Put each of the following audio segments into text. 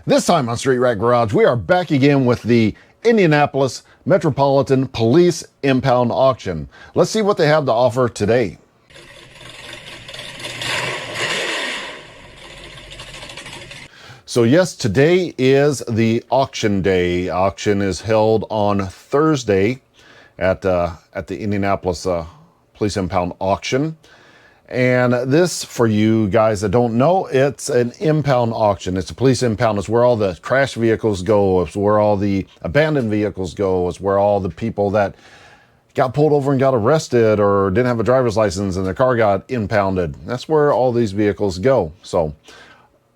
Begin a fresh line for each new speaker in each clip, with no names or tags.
This time on Street Rat Garage, we are back again with the Indianapolis Metropolitan Police Impound Auction. Let's see what they have to offer today. So yes, today is the auction day. Auction is held on Thursday at the Indianapolis Police Impound Auction. And this, for you guys that don't know, it's an impound auction. It's a police impound. It's where all the crash vehicles go. It's where all the abandoned vehicles go. It's where all the people that got pulled over and got arrested or didn't have a driver's license and their car got impounded. That's where all these vehicles go. So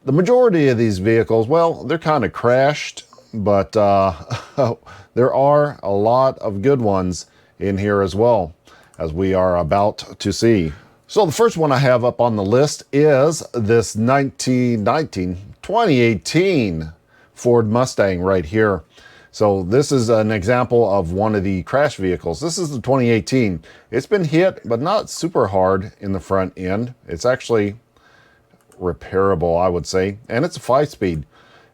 the majority of these vehicles, well, they're kind of crashed, but there are a lot of good ones in here as well, as we are about to see. So the first one I have up on the list is this 2018 Ford Mustang right here. So this is an example of one of the crash vehicles. This is the 2018. It's been hit, but not super hard in the front end. It's actually repairable, I would say. And it's a 5-speed.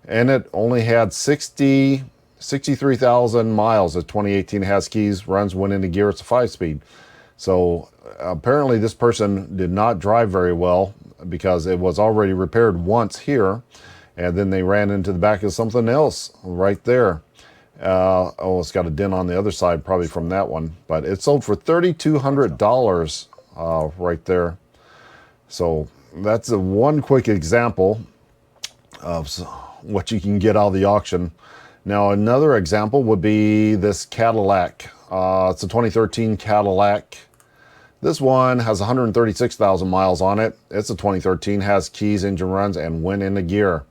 And it only had 63,000 miles. The 2018 has keys, runs, went into gear. It's a 5-speed. So apparently this person did not drive very well because it was already repaired once here, and then they ran into the back of something else right there. Oh, it's got a dent on the other side probably from that one, but it sold for $3,200 right there. So that's one quick example of what you can get out of the auction. Now another example would be this Cadillac. It's a 2013 Cadillac. This one has 136,000 miles on it. It's a 2013, has keys, engine runs, and went into gear.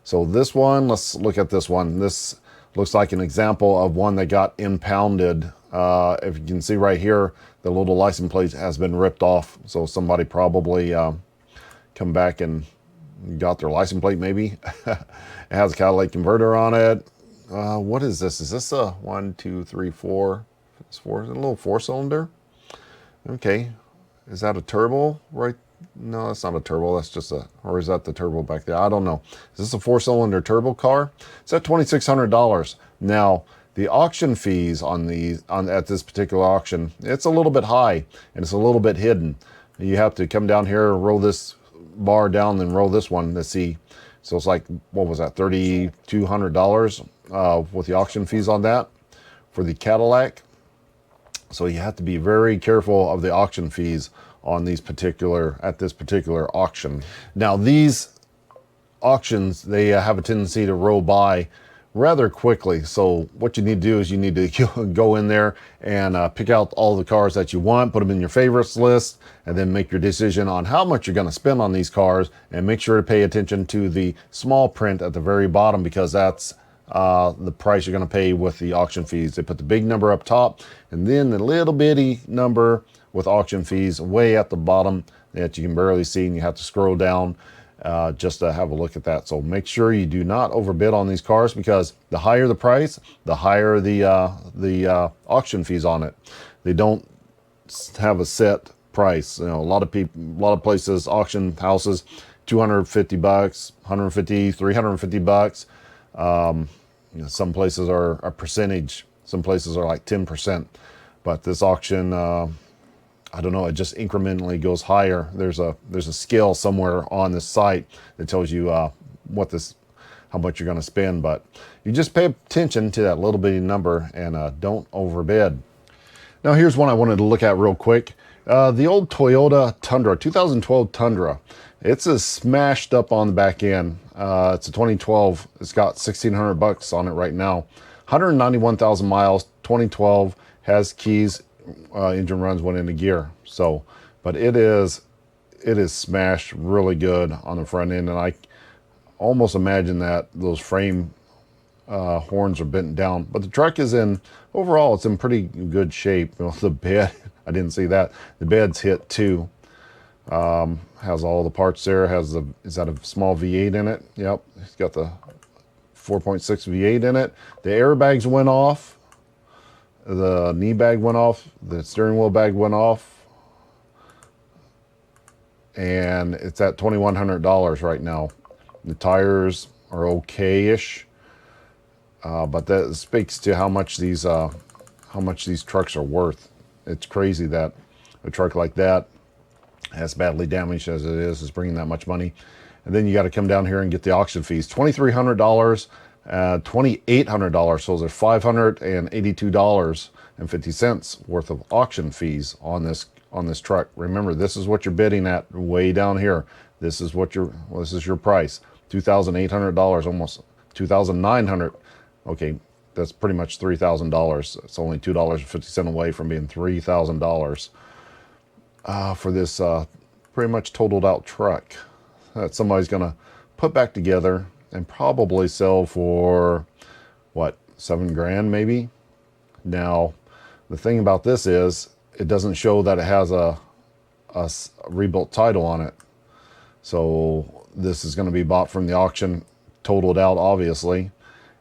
So this one, let's look at this one. This looks like an example of one that got impounded. If you can see right here, the little license plate has been ripped off. So somebody probably come back and got their license plate maybe. It has a catalytic converter on it. What is this? Is this a 1, 2, 3, 4? It's four, a little 4-cylinder. Okay, is that a turbo? Right? No, that's not a turbo. That's just a, or is that the turbo back there? I don't know. Is this a 4-cylinder turbo car? It's at $2,600. Now, the auction fees on at this particular auction, it's a little bit high and it's a little bit hidden. You have to come down here, roll this bar down, then roll this one to see. So it's like, what was that? $3,200 with the auction fees on that for the Cadillac. So you have to be very careful of the auction fees on these at this particular auction. Now these auctions, they have a tendency to roll by rather quickly. So what you need to do is you need to go in there and pick out all the cars that you want, put them in your favorites list, and then make your decision on how much you're going to spend on these cars, and make sure to pay attention to the small print at the very bottom, because that's the price you're going to pay with the auction fees. They put the big number up top and then the little bitty number with auction fees way at the bottom that you can barely see, and you have to scroll down just to have a look at that. So make sure you do not overbid on these cars, because the higher the price, the higher the auction fees on it. They don't have a set price. You know, a lot of places, auction houses, $250, $150, $350. You know, some places are a percentage, some places are like 10%, but this auction, I don't know, it just incrementally goes higher. There's a scale somewhere on this site that tells you how much you're going to spend, but you just pay attention to that little bitty number and don't overbid. Now here's one I wanted to look at real quick. The old Toyota Tundra, 2012 Tundra. It's a smashed up on the back end. It's a 2012. It's got $1,600 on it right now. 191,000 miles, 2012, has keys, engine runs, went into gear. So, but it is smashed really good on the front end, and I almost imagine that those frame horns are bent down. But the truck is overall, it's in pretty good shape. You know, the bed, I didn't see that. The bed's hit too. Has all the parts there. Is that a small V8 in it? Yep, it's got the 4.6 V8 in it. The airbags went off. The knee bag went off. The steering wheel bag went off. And it's at $2,100 right now. The tires are okay-ish, but that speaks to how much these trucks are worth. It's crazy that a truck like that, as badly damaged as it is bringing that much money. And then you got to come down here and get the auction fees. $2,300, $2,800. So there's $582.50 worth of auction fees on this truck. Remember, this is what you're bidding at way down here. This is your price. $2,800, almost $2,900. Okay, that's pretty much $3,000. It's only $2.50 away from being $3,000 for this pretty much totaled out truck that somebody's gonna put back together and probably sell for what, $7,000 maybe. Now the thing about this is it doesn't show that it has a rebuilt title on it, so this is going to be bought from the auction, totaled out obviously,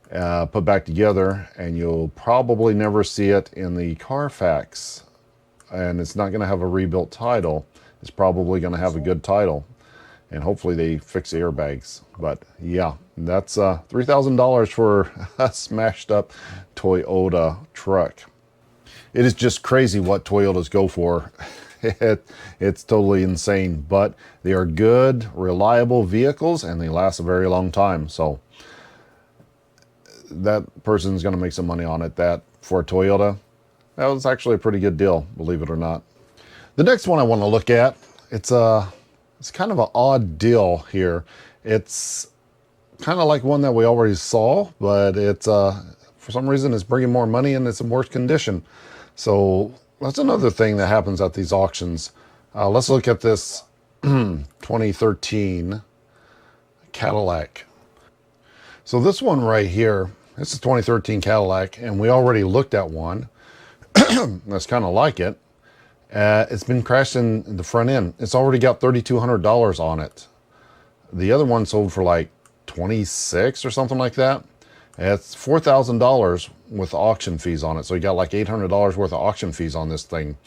put back together, and you'll probably never see it in the Carfax, and it's not going to have a rebuilt title. It's probably going to have a good title, and hopefully they fix the airbags. But yeah, that's $3,000 for a smashed up Toyota truck. It is just crazy what Toyotas go for. It's totally insane, but they are good, reliable vehicles, and they last a very long time. So that person's going to make some money on it. That for a Toyota, that was actually a pretty good deal, believe it or not. The next one I want to look at, it's kind of an odd deal here. It's kind of like one that we already saw, but it's for some reason it's bringing more money and it's in worse condition. So that's another thing that happens at these auctions. Let's look at this 2013 Cadillac. So this one right here, this is 2013 Cadillac, and we already looked at one that's kind of like it. It's been crashed in the front end. It's already got $3,200 on it. The other one sold for like $26 or something like that. It's $4,000 with auction fees on it. So you got like $800 worth of auction fees on this thing.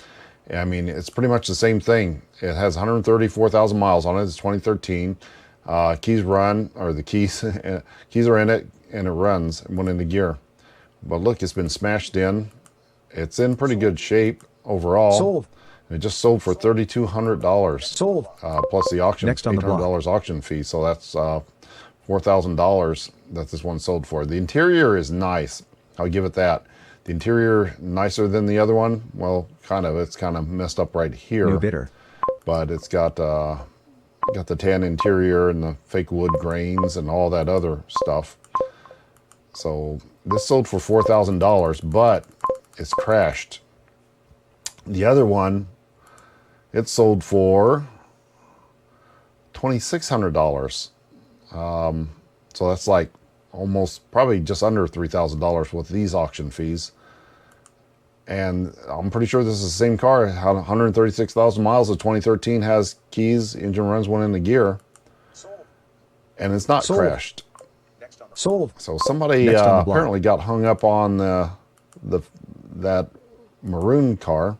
I mean, it's pretty much the same thing. It has 134,000 miles on it. It's 2013. Keys run, or the keys are in it, and it runs. It went into gear. But look, it's been smashed in. It's in pretty good shape overall. Sold. It just sold for $3,200. Sold. Plus the auction, $800 auction fee. So that's $4,000 that this one sold for. The interior is nice. I'll give it that. The interior nicer than the other one. Well, kind of. It's kind of messed up right here. New bidder. But it's got the tan interior and the fake wood grains and all that other stuff. So this sold for $4,000, but it's crashed. The other one, it sold for $2,600. So that's like almost, probably just under $3,000 with these auction fees. And I'm pretty sure this is the same car. It had 136,000 miles of 2013, has keys, engine runs, went into gear. Sold. And it's not crashed. Sold. So somebody apparently got hung up on that maroon car.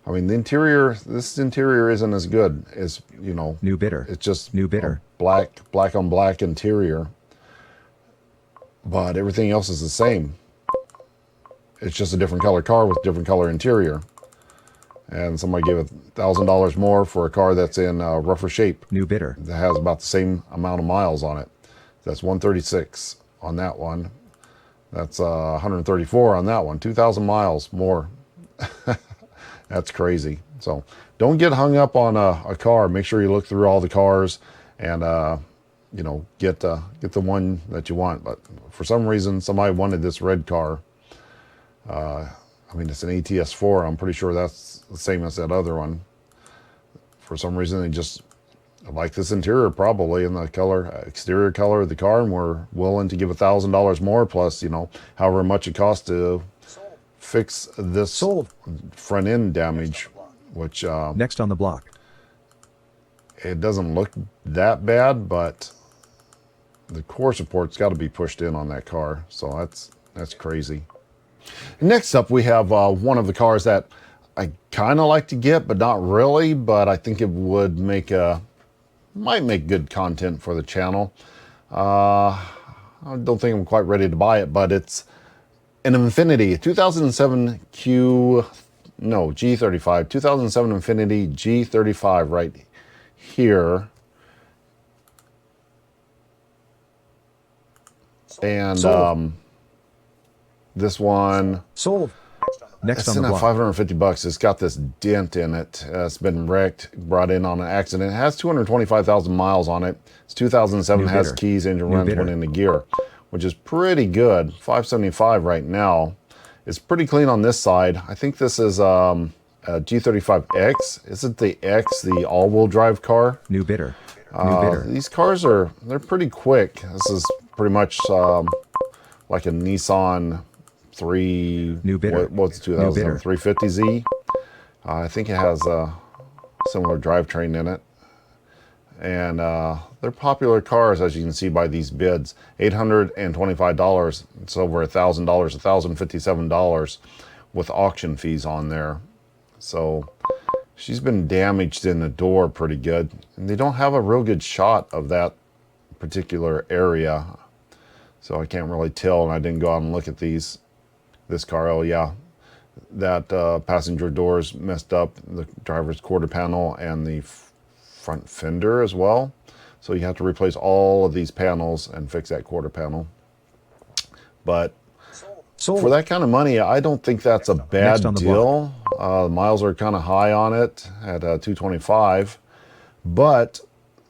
I mean, the interior, this interior isn't as good as, you know. New bidder. It's just new bidder. Black on black interior. But everything else is the same. It's just a different color car with different color interior. And somebody gave $1,000 more for a car that's in rougher shape. New bidder. That has about the same amount of miles on it. That's 136 on that one. That's 134 on that one. 2,000 miles more. That's crazy. So don't get hung up on a car. Make sure you look through all the cars and you know, get the one that you want. But for some reason, somebody wanted this red car. I mean, it's an ATS4. I'm pretty sure that's the same as that other one. For some reason, they just like this interior probably, and the color, exterior color of the car, and we're willing to give $1,000 more plus, you know, however much it costs to fix this front end damage, which next on the block. It doesn't look that bad, but the core support's got to be pushed in on that car, so that's crazy. Next up, we have one of the cars that I kind of like to get, but not really, but I think it would might make good content for the channel. I don't think I'm quite ready to buy it, but it's an Infiniti 2007 G35, 2007 Infiniti G35 right here. And this one
sold. Next
it's
on
in
the
at
block.
$550. It's got this dent in it. It's been wrecked, brought in on an accident. It has 225,000 miles on it. It's 2007,
New
has
bidder.
keys, engine
New
runs,
bidder.
went into gear, which is pretty good. $575 right now. It's pretty clean on this side. I think this is a G35X. Is it the X, the all-wheel drive car?
New bidder. New bidder.
These cars they're pretty quick. This is pretty much like a Nissan 3.
New bidder.
What's 2000 350Z? I think it has a similar drivetrain in it, and they're popular cars, as you can see by these bids. $825. It's over $1,000, $1,057 with auction fees on there. So she's been damaged in the door pretty good, and they don't have a real good shot of that particular area, so I can't really tell, and I didn't go out and look at this car. Oh yeah, that passenger door is messed up, the driver's quarter panel and the front fender as well, so you have to replace all of these panels and fix that quarter panel. But for that kind of money, I don't think that's a bad deal. Miles are kind of high on it at 225, but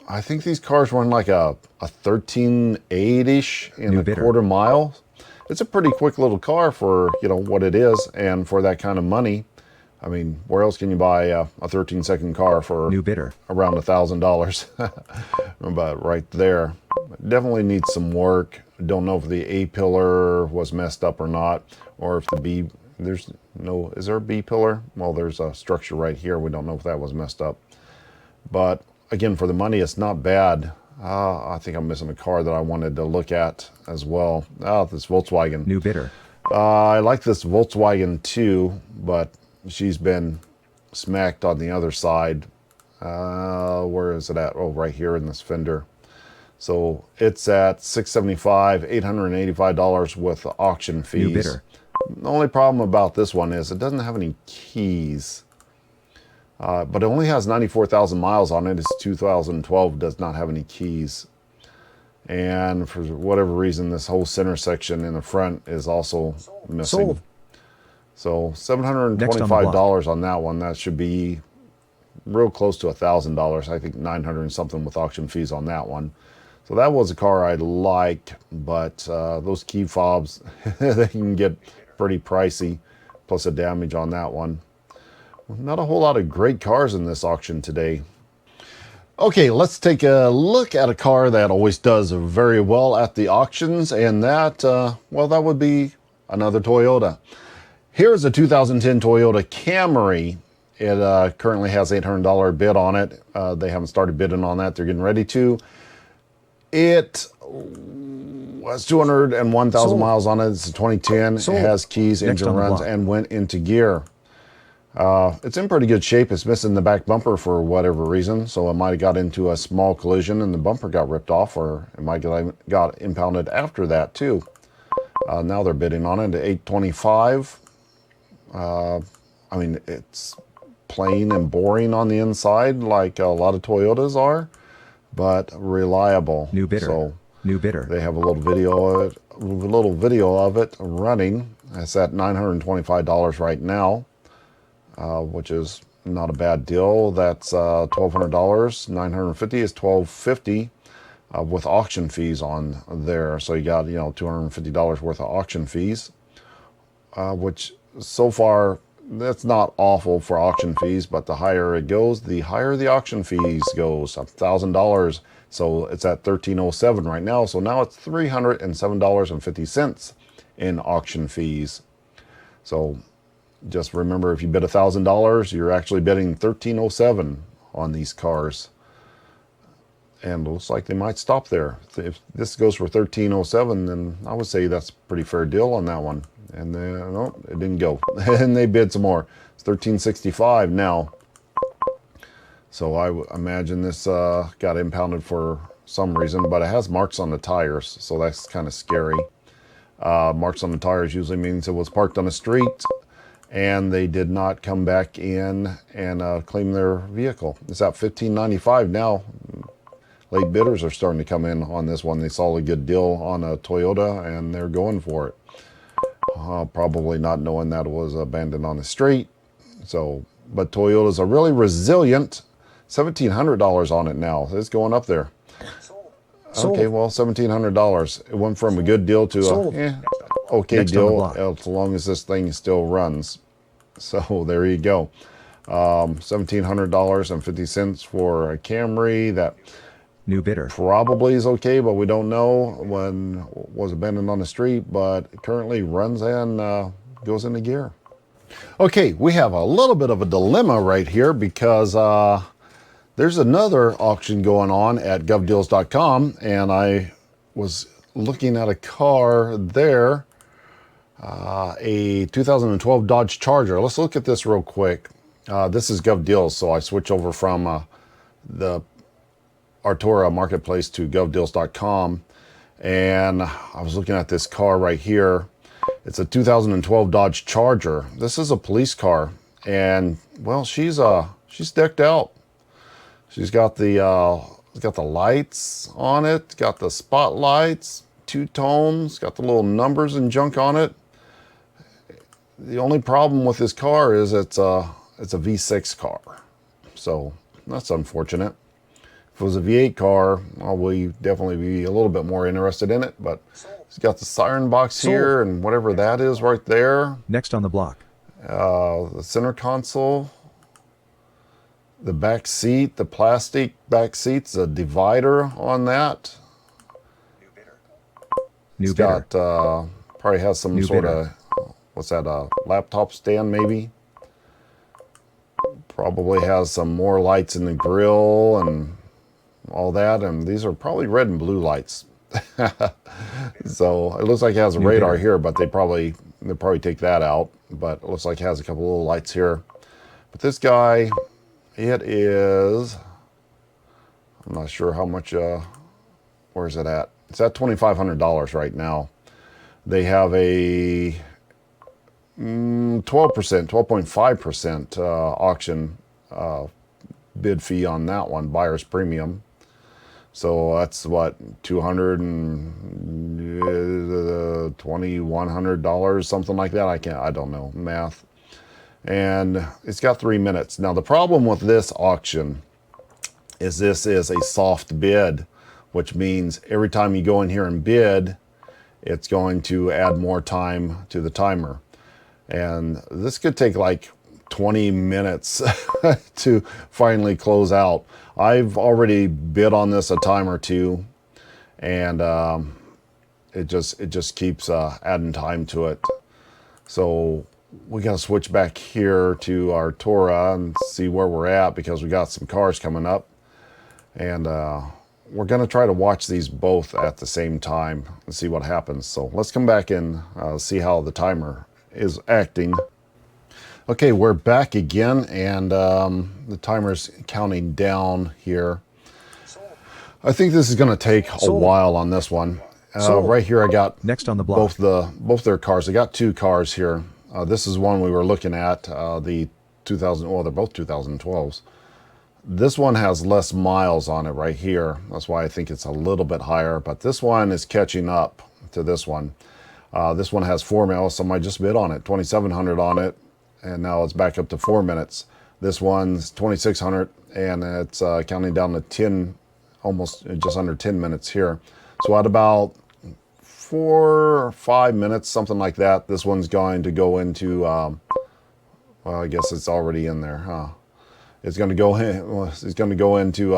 I think these cars run like a 13.8-ish in a quarter mile. It's a pretty quick little car for, you know, what it is, and for that kind of money. I mean, where else can you buy a 13-second car for
New bidder
around $1,000? But right there, definitely needs some work. Don't know if the A pillar was messed up or not, or if the B, is there a B pillar? Well, there's a structure right here. We don't know if that was messed up. But again, for the money, it's not bad. I think I'm missing a car that I wanted to look at as well. This Volkswagen.
New bidder.
I like this Volkswagen too, but she's been smacked on the other side. Where is it at? Oh, right here in this fender. So it's at $675, $885 with auction fees.
New bidder.
The only problem about this one is it doesn't have any keys. But it only has 94,000 miles on it. It's 2012, does not have any keys. And for whatever reason, this whole center section in the front is also missing. So $725 on that one. That should be real close to $1,000. I think 900 and something with auction fees on that one. So that was a car I liked, but those key fobs, they can get pretty pricey, plus the damage on that one. Not a whole lot of great cars in this auction today. Okay, let's take a look at a car that always does very well at the auctions, and that, well, that would be another Toyota. Here's a 2010 Toyota Camry. It currently has $800 bid on it. They haven't started bidding on that. They're getting ready to. It was 201,000 miles on it. It's a 2010. It has keys, engine runs, and went into gear. It's in pretty good shape. It's missing the back bumper for whatever reason, so it might have got into a small collision and the bumper got ripped off, or it might have got impounded after that too. Now they're bidding on it at $825. I mean, it's plain and boring on the inside like a lot of Toyotas are, but reliable.
New bidder.
So
new bidder.
They have a little video of it running. It's at $925 right now. Which is not a bad deal. That's $1,200. $950 is $1,250 with auction fees on there. So you got, $250 worth of auction fees, which so far that's not awful for auction fees. But the higher it goes, the higher the auction fees goes. $1,000. So it's at $1,307 right now. So now it's $307.50 in auction fees. So just remember, if you bid $1,000, you're actually bidding $1,307 on these cars. And it looks like they might stop there. If this goes for $1,307, then I would say that's a pretty fair deal on that one. And then, no, it didn't go. And they bid some more. It's $1,365 now. So I imagine this got impounded for some reason, but it has marks on the tires, so that's kind of scary. Marks on the tires usually means it was parked on the street and they did not come back in and claim their vehicle. It's at $15.95 now. Late bidders are starting to come in on this one. They saw a good deal on a Toyota and they're going for it. Probably not knowing that it was abandoned on the street. So, but Toyotas are really resilient. $1,700 on it now. It's going up there. Okay, well, $1,700. It went from a good deal to a okay
Next on the
deal,
block.
as long as this thing still runs. So there you go. $1,700.50 for a Camry that
New bidder.
probably is okay, but we don't know when it was abandoned on the street, but it currently runs and goes into gear. Okay, we have a little bit of a dilemma right here because there's another auction going on at govdeals.com, and I was looking at a car there, a 2012 Dodge Charger. Let's look at this real quick. This is GovDeals, so I switch over from the Artura marketplace to govdeals.com, and I was looking at this car right here. It's a 2012 Dodge Charger. This is a police car, and well, she's decked out. She's got the lights on it, got the spotlights, two-tones, got the little numbers and junk on it. The only problem with this car is it's a V6 car, so that's unfortunate. If it was a V8 car, well, we definitely be a little bit more interested in it, but it's got the siren box here and whatever that is right there.
Next on the block.
The center console, the back seat, the plastic back seats, a divider on that.
New
It's
bidder.
got, probably has some
New
sort
bidder.
of, what's that, a laptop stand maybe? Probably has some more lights in the grill and all that, and these are probably red and blue lights. So it looks like it has a
New
radar
bidder.
here, but they'll probably take that out. But it looks like it has a couple little lights here. But this guy, it is, I'm not sure how much, where is it at? It's at $2,500 right now. They have a 12%, 12.5% auction bid fee on that one, buyer's premium. So that's what, $2,100, something like that. I don't know math. And it's got 3 minutes. Now the problem with this auction is this is a soft bid, which means every time you go in here and bid, it's going to add more time to the timer. And this could take like 20 minutes to finally close out. I've already bid on this a time or two, and it just keeps adding time to it. So we got to switch back here to our Torah and see where we're at, because we got some cars coming up, and we're going to try to watch these both at the same time and see what happens. So let's come back and see how the timer is acting. Okay, we're back again, and the timer's counting down here. I think this is going to take a while on this one. Right here, I got
Next on the block.
both their cars. I got two cars here. This is one we were looking at, the 2000. Well, they're both 2012s. This one has less miles on it right here. That's why I think it's a little bit higher. But this one is catching up to this one. This one has 4 miles. Somebody just bid on it, $2,700 on it, and now it's back up to 4 minutes. This one's $2,600, and it's counting down to 10, almost just under 10 minutes here. So at about 4 or 5 minutes, something like that, this one's going to go into, well, I guess it's already in there, huh? It's going to go in, well, it's going to go into,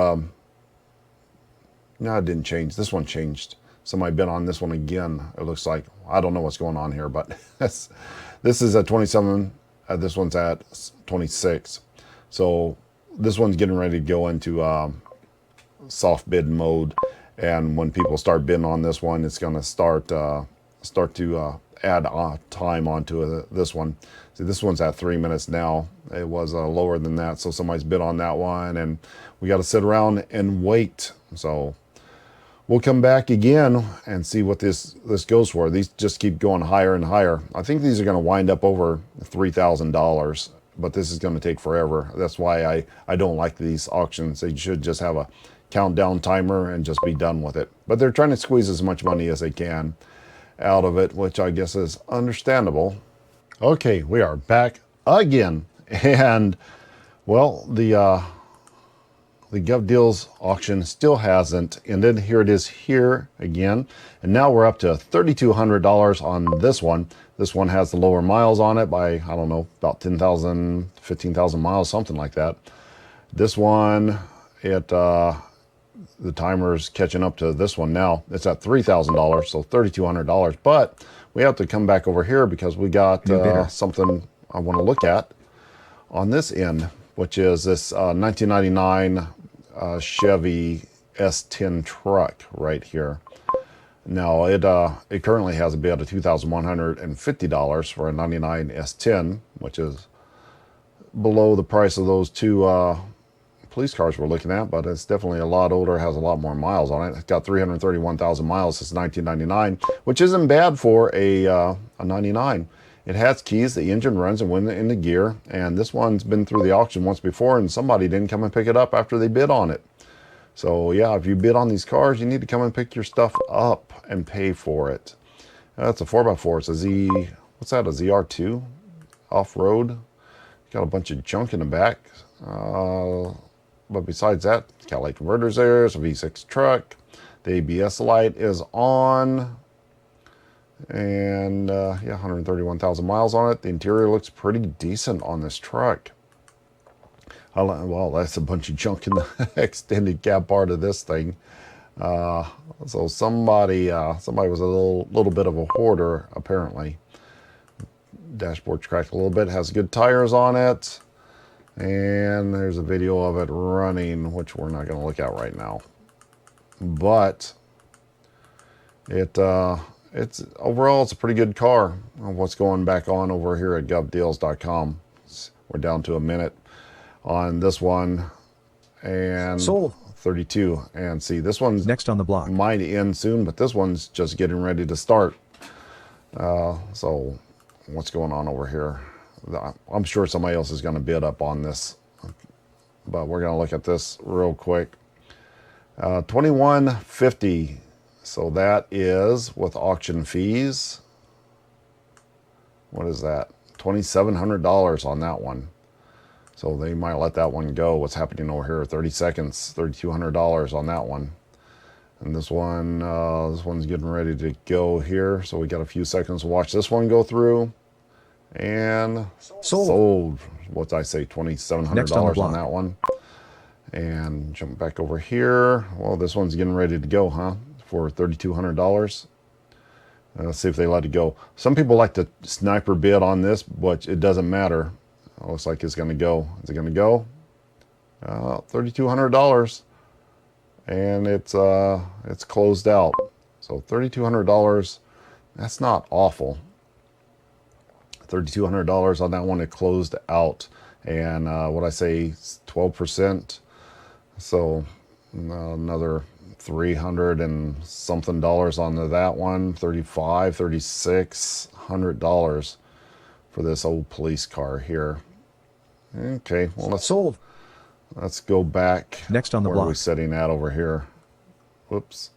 no, it didn't change. This one changed. Somebody bid on this one again, it looks like. I don't know what's going on here, but this is at 27, this one's at 26. So this one's getting ready to go into soft bid mode, and when people start bidding on this one, it's going to start to add time onto this one. See, this one's at 3 minutes now. It was lower than that, so somebody's bid on that one, and we got to sit around and wait. So we'll come back again and see what this goes for. These just keep going higher and higher. I think these are going to wind up over $3,000, but this is going to take forever. That's why I don't like these auctions. They should just have a countdown timer and just be done with it. But they're trying to squeeze as much money as they can out of it, which I guess is understandable. Okay, we are back again, and well, the Gov Deals auction still hasn't ended. Here it is here again, and now we're up to $3,200 on this one. This one has the lower miles on it by, I don't know, about 10,000, 15,000 miles, something like that. This one, the timer's catching up to this one now. It's at $3,000, so $3,200. But we have to come back over here because we got something I want to look at on this end, which is this 1999 Chevy S10 truck right here. Now it currently has a bid of $2,150 for a 99 S10, which is below the price of those two police cars we're looking at, but it's definitely a lot older, has a lot more miles on it. It's got 331,000 miles since 1999, which isn't bad for a 99. It has keys, the engine runs and went in the gear, and this one's been through the auction once before and somebody didn't come and pick it up after they bid on it. So yeah, if you bid on these cars, you need to come and pick your stuff up and pay for it. That's a 4x4. It's a what's that, a ZR2 off-road? Got a bunch of junk in the back. But besides that, catalytic converters there. It's a V6 truck. The ABS light is on. And yeah, 131,000 miles on it. The interior looks pretty decent on this truck. Well, that's a bunch of junk in the extended cab part of this thing. So somebody was a little bit of a hoarder, apparently. Dashboard's cracked a little bit. Has good tires on it. And there's a video of it running, which we're not going to look at right now. But it's overall, it's a pretty good car. What's going back on over here at govdeals.com. We're down to a minute on this one, and
sold
32. And see, this one's
next on the block.
Might end soon, but this one's just getting ready to start. So what's going on over here? I'm sure somebody else is going to bid up on this, but we're going to look at this real quick. $2,150. So that is with auction fees. What is that? $2,700 on that one. So they might let that one go. What's happening over here? 30 seconds, $3,200 on that one. And this one's getting ready to go here. So we got a few seconds to watch this one go through. And sold. What'd I say? $2,700 on that one. And jump back over here. Well, this one's getting ready to go, huh? For $3,200. Let's see if they let it go. Some people like to sniper bid on this, but it doesn't matter. It looks like it's going to go. Is it going to go? $3,200, and it's closed out. So $3,200. That's not awful. $3,200 on that one. It closed out, and what I say, 12%. So another $300 and something onto that one. $3,600 for this old police car here. Okay, well, let's go back.
Next on the
block. Where are we sitting at over here? Whoops.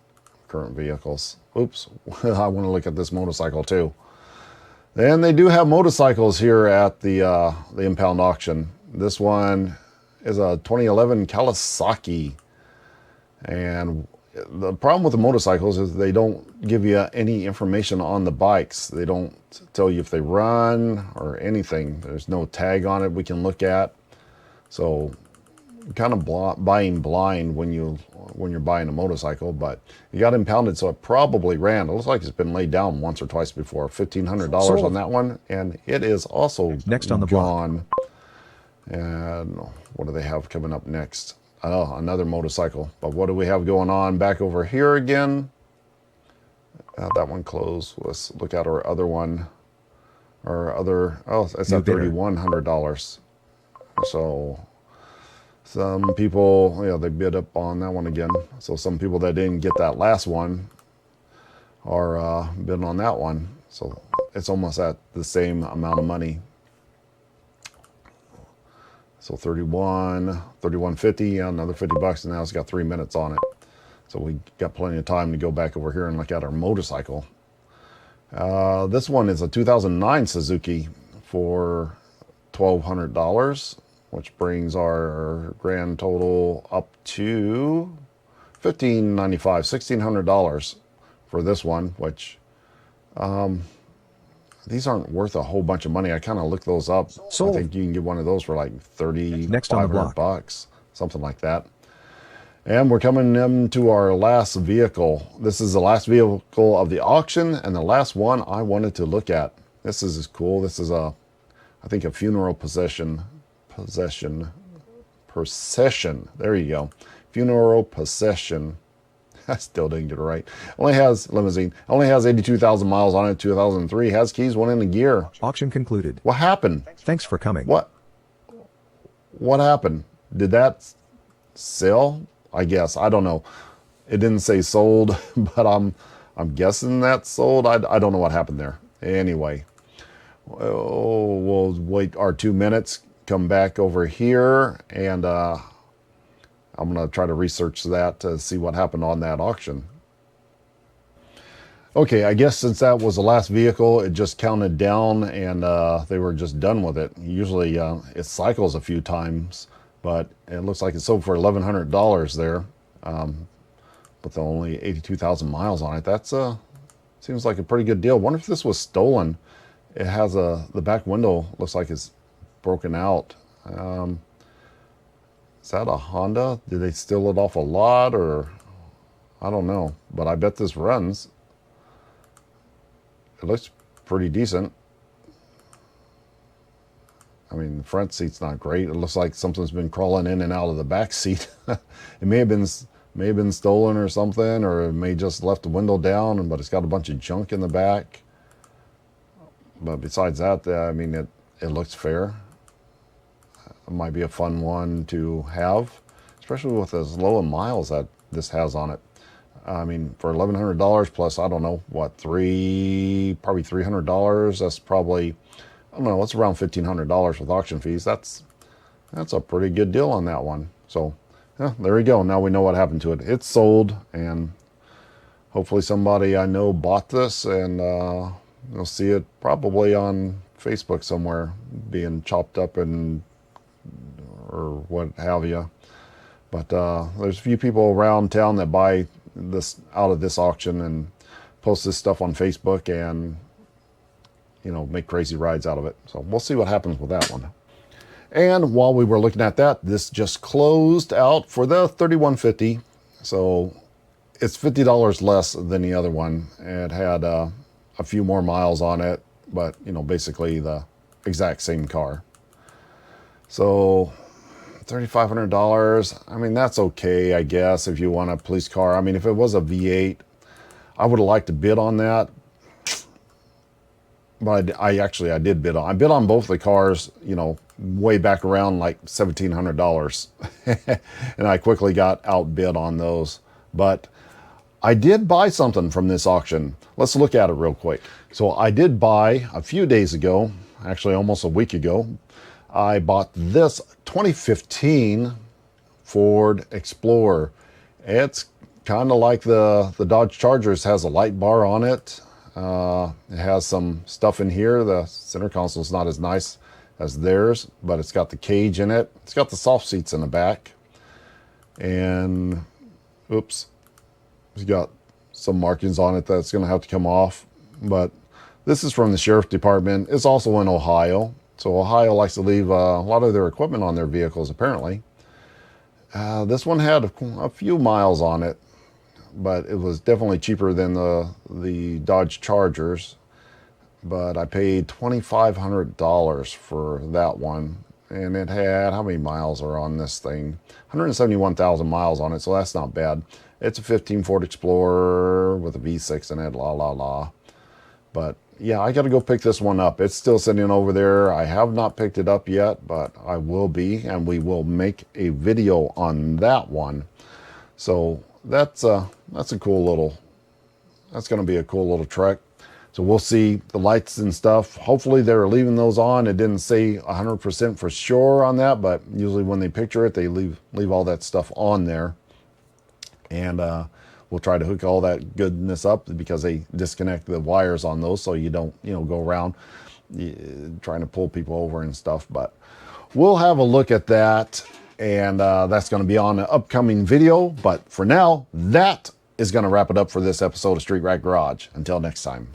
Current vehicles. Oops. I want to look at this motorcycle too. And they do have motorcycles here at the impound auction. This one is a 2011 Kawasaki. And the problem with the motorcycles is they don't give you any information on the bikes. They don't tell you if they run or anything. There's no tag on it we can look at. So you're kind of buying blind when you're buying a motorcycle, but you got impounded, so it probably ran. It looks like it's been laid down once or twice before. $1,500 on that one, and it is also
next on the
gone. And what do they have coming up next? Oh, another motorcycle. But what do we have going on back over here again? That one closed. Let's look at our other one. Oh, it's at $3,100. So Some people, they bid up on that one again. So some people that didn't get that last one are bidding on that one. So it's almost at the same amount of money. So 31.50, yeah, another $50, and now it's got 3 minutes on it. So we got plenty of time to go back over here and look at our motorcycle. This one is a 2009 Suzuki for $1,200, which brings our grand total up to $1,595, $1,600 for this one, which these aren't worth a whole bunch of money. I kind of looked those up.
Sold.
I think you can get one of those for like
Next on the block.
$3,500, something like that. And we're coming into our last vehicle. This is the last vehicle of the auction and the last one I wanted to look at. This is cool. This is I think a funeral procession. There you go. Funeral procession. I still didn't get it right. Only has limousine. Only has 82,000 miles on it. 2003. Has keys, one in the gear.
Auction concluded.
What happened?
Thanks for coming.
What happened? Did that sell? I guess. I don't know. It didn't say sold, but I'm guessing that sold. I don't know what happened there. Anyway, we'll wait our 2 minutes, come back over here, and I'm going to try to research that to see what happened on that auction. Okay, I guess since that was the last vehicle, it just counted down and they were just done with it. Usually it cycles a few times, but it looks like it sold for $1,100 there, with only 82,000 miles on it. That's seems like a pretty good deal. Wonder if this was stolen. It has the back window looks like it's broken out. Is that a Honda? Did they steal it off a lot, or I don't know, but I bet this runs. It looks pretty decent. I mean, the front seat's not great. It looks like something's been crawling in and out of the back seat. It may have been stolen or something, or it may just left the window down, but it's got a bunch of junk in the back. But besides that, I mean, it looks fair. It might be a fun one to have, especially with as low in miles that this has on it. I mean, for $1,100 plus, I don't know, what, probably $300. That's probably, I don't know, it's around $1,500 with auction fees. That's a pretty good deal on that one. So, yeah, there we go. Now we know what happened to it. It's sold, and hopefully somebody I know bought this, and you'll see it probably on Facebook somewhere being chopped up and or what have you. But there's a few people around town that buy this out of this auction and post this stuff on Facebook and make crazy rides out of it. So we'll see what happens with that one. And while we were looking at that, this just closed out for the $3,150. So it's $50 less than the other one. It had a few more miles on it, but basically the exact same car. So $3,500. I mean, that's okay, I guess, if you want a police car. I mean, if it was a V8, I would have liked to bid on that. But I did bid on. I bid on both the cars, way back around like $1,700, and I quickly got outbid on those. But I did buy something from this auction. Let's look at it real quick. So I did buy a few days ago, actually almost a week ago. I bought this 2015 Ford Explorer. It's kind of like the Dodge Chargers. Has a light bar on it. It has some stuff in here. The center console is not as nice as theirs, but it's got the cage in it. It's got the soft seats in the back. And, oops, it's got some markings on it that's going to have to come off. But this is from the Sheriff Department. It's also in Ohio. So Ohio likes to leave a lot of their equipment on their vehicles, apparently. This one had a few miles on it, but it was definitely cheaper than the Dodge Chargers. But I paid $2,500 for that one. And it had, how many miles are on this thing? 171,000 miles on it, so that's not bad. It's a 15 Ford Explorer with a V6 in it, la la la. But yeah, I got to go pick this one up. It's still sitting over there. I have not picked it up yet, but I will be, and we will make a video on that one. So that's a cool little, that's going to be a cool little trek. So we'll see the lights and stuff. Hopefully they're leaving those on. It didn't say 100% for sure on that, but usually when they picture it, they leave all that stuff on there. And we'll try to hook all that goodness up because they disconnect the wires on those so you don't, go around trying to pull people over and stuff. But we'll have a look at that, and that's going to be on an upcoming video. But for now, that is going to wrap it up for this episode of Street Rat Garage. Until next time.